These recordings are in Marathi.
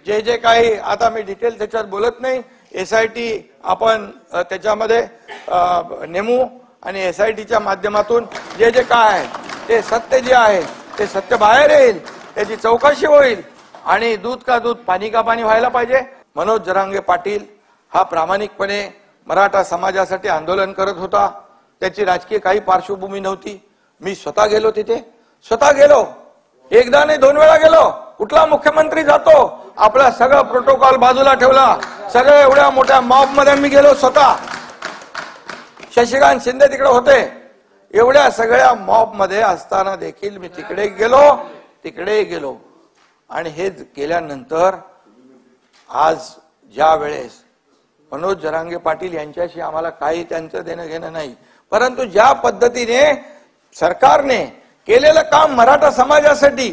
जे जे काही आता मी डिटेल त्याच्यात बोलत नाही, SIT आपण त्याच्यामध्ये नेमू आणि SITच्या माध्यमातून जे जे काय आहे ते सत्य जे आहे ते सत्य बाहेर येईल, त्याची चौकशी होईल आणि दूध का दूध पाणी का पाणी व्हायला पाहिजे। मनोज जरांगे पाटील हा प्रामाणिकपणे मराठा समाजासाठी आंदोलन करत होता, त्याची राजकीय काही पार्श्वभूमी नव्हती। मी स्वतः गेलो तिथे, स्वतः गेलो, एकदा नाही 2 वेळा गेलो। कुठला मुख्यमंत्री जातो, आपला सगळं प्रोटोकॉल बाजूला ठेवला, सगळ्या एवढ्या मोठ्या मॉब मध्ये मी गेलो स्वतः, शशिकांत शिंदे तिकडे होते, एवढ्या सगळ्या मॉब मध्ये असताना देखील मी तिकडे गेलो आणि हे गेल्यानंतर आज ज्या वेळेस मनोज जरांगे पाटील यांच्याशी आम्हाला काही त्यांचं देणं घेणं नाही, परंतु ज्या पद्धतीने सरकारने केलेलं काम मराठा समाजासाठी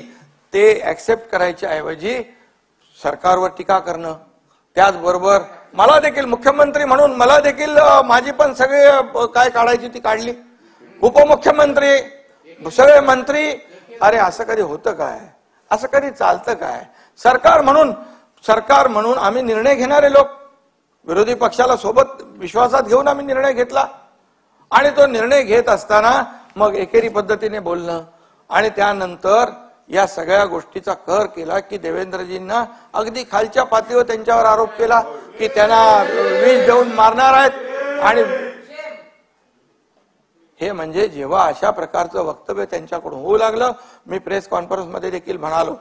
ते ऍक्सेप्ट करायच्या ऐवजी सरकारवर टीका करणं, त्याचबरोबर मला देखील मुख्यमंत्री म्हणून मला देखील माझी पण सगळे काय काढायची ती काढली, उपमुख्यमंत्री सगळे मंत्री, अरे असं कधी होतं काय, असं कधी चालतं काय? सरकार म्हणून आम्ही निर्णय घेणारे लोक, विरोधी पक्षाला सोबत विश्वासात घेऊन आम्ही निर्णय घेतला आणि तो निर्णय घेत असताना मग एकेरी पद्धतीने बोलणं आणि त्यानंतर या सगळ्या गोष्टीचा कहर केला की देवेंद्रजींना अगदी खालच्या पातळीवर त्यांच्यावर आरोप केला की त्यांना विष देऊन मारणार आहेत। आणि हे म्हणजे जेव्हा अशा प्रकारचं वक्तव्य त्यांच्याकडून होऊ लागलं, मी प्रेस कॉन्फरन्स मध्ये देखील म्हणालो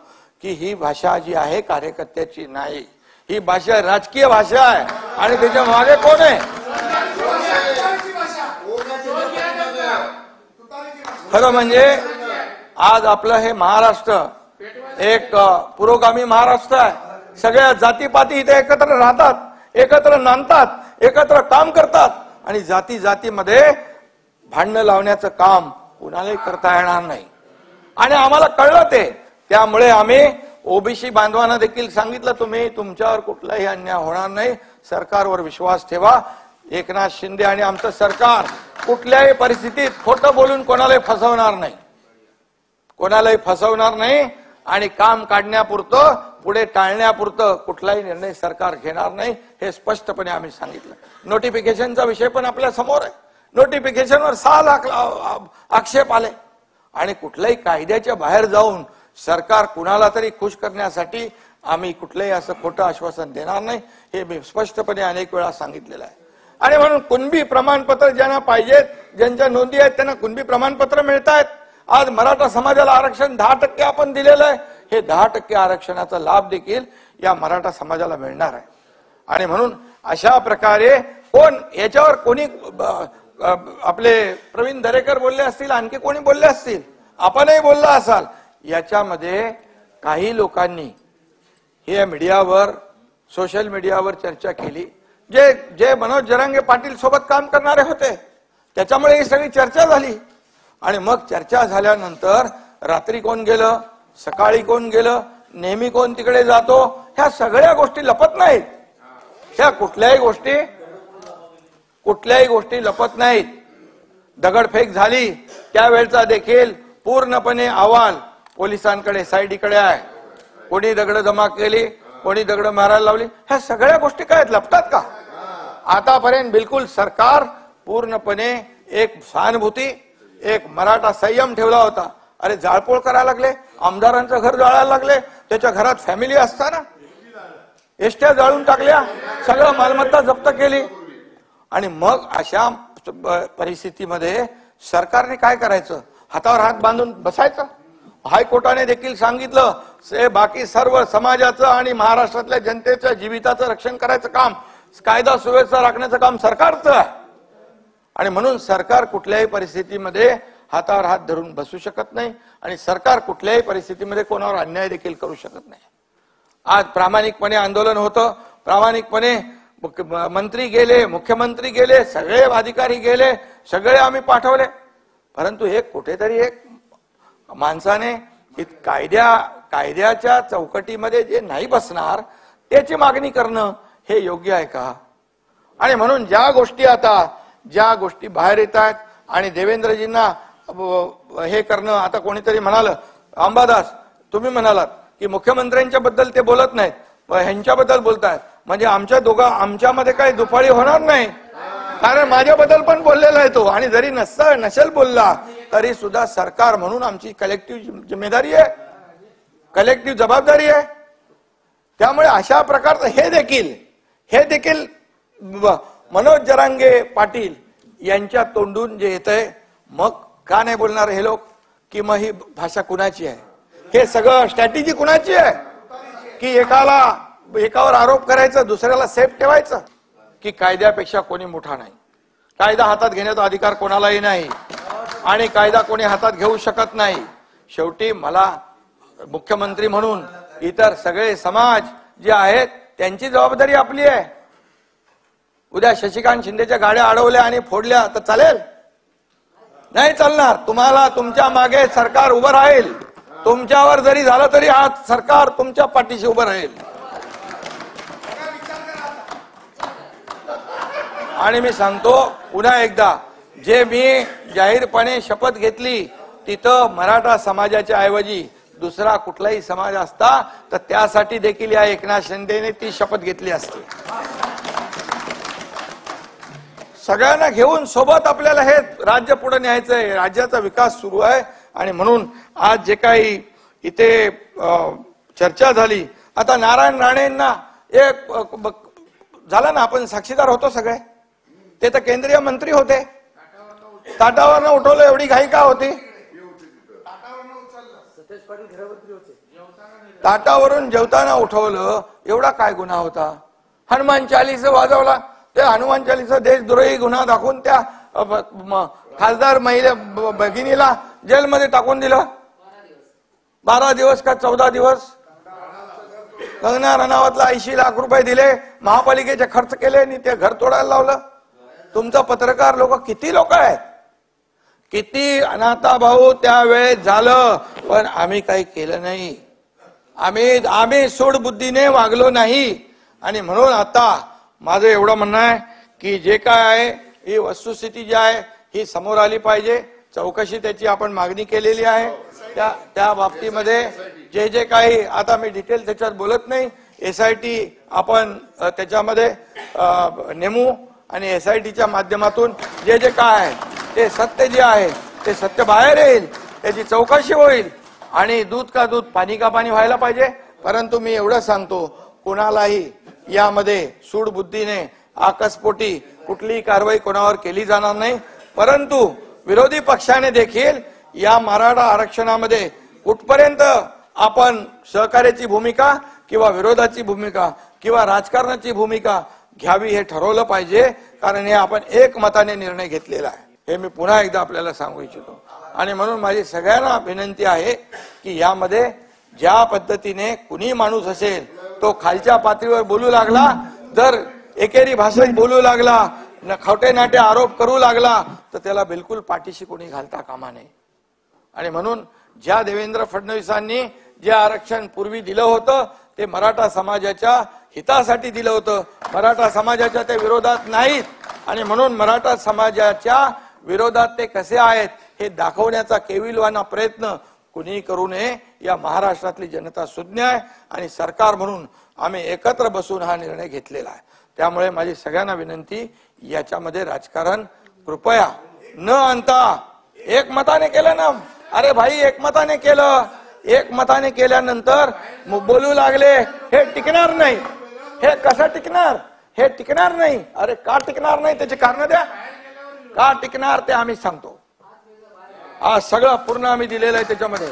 की ही भाषा जी आहे कार्यकर्त्याची नाही, ही भाषा राजकीय भाषा आहे आणि त्याच्या मागे कोण आहे? खरं म्हणजे आज आपलं हे महाराष्ट्र एक पुरोगामी महाराष्ट्र आहे। सगळ्या जातीपाती इथे एकत्र राहतात, एकत्र नांदतात, एकत्र काम करतात आणि जातीमध्ये भांडणं लावण्याचं काम कुणालाही करता येणार नाही आणि आम्हाला कळलं ते। त्यामुळे आम्ही ओबीसी बांधवांना देखील सांगितलं, तुम्ही तुमच्यावर कुठलाही अन्याय होणार नाही, सरकारवर विश्वास ठेवा। एकनाथ शिंदे आणि आमचं सरकार कुठल्याही परिस्थितीत खोटं बोलून कोणालाही फसवणार नाही आणि काम काढण्यापुरतं पुढे टाळण्यापुरतं कुठलाही निर्णय सरकार घेणार नाही, हे स्पष्टपणे आम्ही सांगितलं। नोटिफिकेशनचा विषय पण आपल्या समोर आहे, नोटिफिकेशनवर 6 लाख आक्षेप आले आणि कुठल्याही कायद्याच्या बाहेर जाऊन सरकार कुणाला तरी खुश करण्यासाठी आम्ही कुठलंही असं खोटं आश्वासन देणार नाही, हे मी स्पष्टपणे अनेक वेळा सांगितलेलं आहे। आणि म्हणून कुणबी प्रमाणपत्र ज्यांना पाहिजेत, ज्यांच्या नोंदी आहेत त्यांना कुणबी प्रमाणपत्र मिळतात। आज मराठा समाजाला आरक्षण 10% आपण दिलेलं आहे, हे 10% आरक्षणाचा लाभ देखील या मराठा समाजाला मिळणार आहे। आणि म्हणून अशा प्रकारे कोण याच्यावर कोणी आपले प्रवीण दरेकर बोलले असतील, आणखी कोणी बोलले असतील, आपणही बोलला असाल, याच्यामध्ये काही लोकांनी हे मीडियावर सोशल मीडियावर चर्चा केली, जे मनोज जरांगे पाटील सोबत काम करणारे होते, त्याच्यामुळे ही सगळी चर्चा झाली। आणि मग चर्चा झाल्यानंतर रात्री कोण गेलं, सकाळी कोण गेलं, नेहमी कोण तिकडे जातो, ह्या सगळ्या गोष्टी लपत नाहीत, ह्या कुठल्याही गोष्टी लपत नाहीत। दगडफेक झाली त्यावेळचा देखील पूर्णपणे अहवाल पोलिसांकडे SIT आहे, कोणी दगड जमा केली, कोणी दगड मारायला लावली, ह्या सगळ्या गोष्टी काय लपतात का? आतापर्यंत बिलकुल सरकार पूर्णपणे एक सहानुभूती, एक मराठा संयम ठेवला होता। अरे जाळपोळ करायला लागले, आमदारांचं घर जाळायला लागले, त्याच्या घरात फॅमिली असताना एसट्या जाळून टाकल्या, सगळं मालमत्ता जप्त केली। आणि मग अशा परिस्थितीमध्ये सरकारने काय करायचं? हातावर हात बांधून बसायचं? हायकोर्टाने देखील सांगितलं बाकी सर्व समाजाचं आणि महाराष्ट्रातल्या जनतेच्या जीविताचं रक्षण करायचं काम, कायदा सुव्यवस्था राखण्याचं काम सरकारचं आहे। आणि म्हणून सरकार कुठल्याही परिस्थितीमध्ये हातावर हात धरून बसू शकत नाही आणि सरकार कुठल्याही परिस्थितीमध्ये कोणावर अन्याय देखील करू शकत नाही। आज प्रामाणिकपणे आंदोलन होतं, प्रामाणिकपणे मंत्री गेले, मुख्यमंत्री गेले, सगळे अधिकारी गेले, सगळे आम्ही पाठवले, परंतु एक कुठेतरी एक माणसाने कायद्याच्या चौकटीमध्ये जे नाही बसणार त्याची मागणी करणं हे योग्य आहे का? आणि म्हणून ज्या गोष्टी बाहेर येत आहेत आणि देवेंद्रजींना हे करणं, आता कोणीतरी म्हणालं, अंबादास तुम्ही म्हणालात की मुख्यमंत्र्यांच्या बद्दल ते बोलत नाहीत, ह्यांच्याबद्दल बोलतायत, म्हणजे आमच्यामध्ये काही दुफाळी होणार नाही, कारण माझ्याबद्दल पण बोललेला आहे तो, आणि जरी नसेल बोलला तरी सुद्धा सरकार म्हणून आमची कलेक्टिव्ह जिम्मेदारी आहे, कलेक्टिव्ह जबाबदारी आहे. त्यामुळे अशा प्रकारचं हे देखील मनोज जरांगे पाटील यांच्या तोंडून जे येतंय, मग का नाही बोलणार हे लोक की मग ही भाषा कुणाची आहे, हे सगळं स्ट्रॅटेजी कुणाची आहे, की एकावर आरोप करायचं, दुसऱ्याला सेफ ठेवायचं, की कायद्यापेक्षा कोणी मोठा नाही, कायदा हातात घेण्याचा अधिकार कोणालाही नाही आणि कायदा कोणी हातात घेऊ शकत नाही. शेवटी मला मुख्यमंत्री म्हणून इतर सगळे समाज जे आहेत त्यांची जबाबदारी आपली आहे. उद्या शशिकांत शिंदेच्या गाड्या अडवल्या आणि फोडल्या तर चालेल? नाही चालणार. तुम्हाला तुमच्या मागे सरकार उभं राहील, तुमच्यावर जरी झालं तरी आज सरकार तुमच्या पाठीशी उभं राहील. आणि मी सांगतो पुन्हा एकदा, जे मी जाहीरपणे शपथ घेतली तिथं मराठा समाजाच्या ऐवजी दुसरा कुठलाही समाज असता तर त्यासाठी देखील या एकनाथ शिंदेने ती शपथ घेतली असती. सगळ्यांना घेऊन सोबत आपल्याला हे राज्य पुढे न्यायचंय, राज्याचा विकास सुरू आहे. आणि म्हणून आज जे काही इथे चर्चा झाली, आता नारायण राणेंना एक झालं ना, आपण साक्षीदार होतो सगळे, ते तर केंद्रीय मंत्री होते, ताटावरनं उठवलं, एवढी घाई का होती? ताटावरून जेवताना उठवलं, एवढा काय गुन्हा होता? हनुमान चालीस वाजवला, ते हनुमान चालीसा देशद्रोही गुन्हा दाखवून त्या खासदार महिला भगिनीला जेलमध्ये टाकून दिलं. 12 दिवस का 14 दिवस. कंगना रनावतला 80 लाख रुपये दिले, महापालिकेचे खर्च केले आणि ते घर तोडायला लावलं. तुमचा पत्रकार लोक किती लोक आहेत, किती अनाथा भाऊ त्यावेळेस झालं, पण आम्ही काही केलं नाही, आम्ही सूडबुद्धीने वागलो नाही. आणि म्हणून आता माझं एवढं म्हणणं आहे की जे काय आहे ही वस्तुस्थिती जी आहे ही समोर आली पाहिजे. चौकशी त्याची आपण मागणी केलेली आहे. त्या बाबतीमध्ये जे काही आता मी डिटेल त्याच्यात बोलत नाही, SIT आपण त्याच्यामध्ये नेमू आणि SITच्या माध्यमातून जे काय आहे ते सत्य जे आहे ते सत्य बाहेर येईल, त्याची चौकशी होईल आणि दूध का दूध पाणी का पाणी व्हायला पाहिजे. परंतु मी एवढं सांगतो, कोणालाही यामध्ये सूडबुद्धीने आकस्पोटी कुठलीही कारवाई कोणावर केली जाणार नाही. परंतु विरोधी पक्षाने देखील या मराठा आरक्षणामध्ये कुठपर्यंत आपण सहकार्याची भूमिका किंवा विरोधाची भूमिका किंवा राजकारणाची भूमिका घ्यावी हे ठरवलं पाहिजे, कारण हे आपण एकमताने निर्णय घेतलेला आहे. हे मी पुन्हा एकदा आपल्याला सांगू इच्छितो. आणि म्हणून माझी सगळ्यांना विनंती आहे की यामध्ये ज्या पद्धतीने कुणी माणूस असेल तो खालच्या पातळीवर बोलू लागला, जर एकेरी भाषेत बोलू लागला, खोटे नाटे आरोप करू लागला, तर त्याला बिलकुल पाठीशी कोणी घालता कामा नये. आणि म्हणून ज्या देवेंद्र फडणवीसांनी जे आरक्षण पूर्वी दिलं होतं ते मराठा समाजाच्या हितासाठी दिलं होतं, मराठा समाजाच्या ते विरोधात नाहीत. आणि म्हणून मराठा समाजाच्या विरोधात ते कसे आहेत हे दाखवण्याचा केविलवाना प्रयत्न कुणी करू नये. या महाराष्ट्रातली जनता सुज्ञ आहे आणि सरकार म्हणून आम्ही एकत्र बसून हा निर्णय घेतलेला आहे. त्यामुळे माझी सगळ्यांना विनंती, याच्यामध्ये राजकारण कृपया न आणता एकमताने केलं ना. अरे भाई, एकमताने केलं, एकमताने केल्यानंतर बोलू लागले, हे टिकणार नाही. हे कसं टिकणार? हे टिकणार नाही. अरे का टिकणार नाही त्याचे कारण द्या. का टिकणार ते आम्ही सांगतो. आज सगळं पूर्ण आम्ही दिलेलं आहे. त्याच्यामध्ये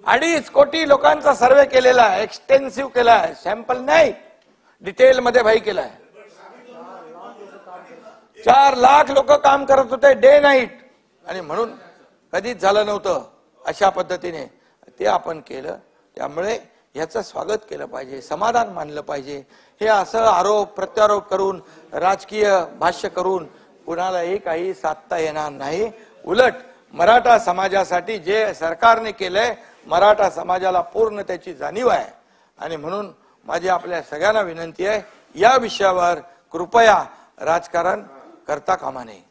2.5 कोटी लोकांचा सर्वे केलेला आहे, एक्सटेन्सिव्ह केला आहे, सॅम्पल नाही, डिटेल मध्ये भाई केलाय. 4 लाख लोक काम करत होते डे नाईट, आणि म्हणून कधीच झालं नव्हतं अशा पद्धतीने ते आपण केलं. त्यामुळे याचं स्वागत केलं पाहिजे, समाधान मानलं पाहिजे. हे असं आरोप प्रत्यारोप करून राजकीय भाष्य करून कुणालाही काही साधता येणार नाही. उलट मराठा समाजासाठी जे सरकारने केलंय, मराठा समाजाला पूर्ण त्याची जाणीव आहे. आणि म्हणून माझी आपल्या सगळ्यांना विनंती आहे, या विषयावर कृपया राजकारण करता कामा नये.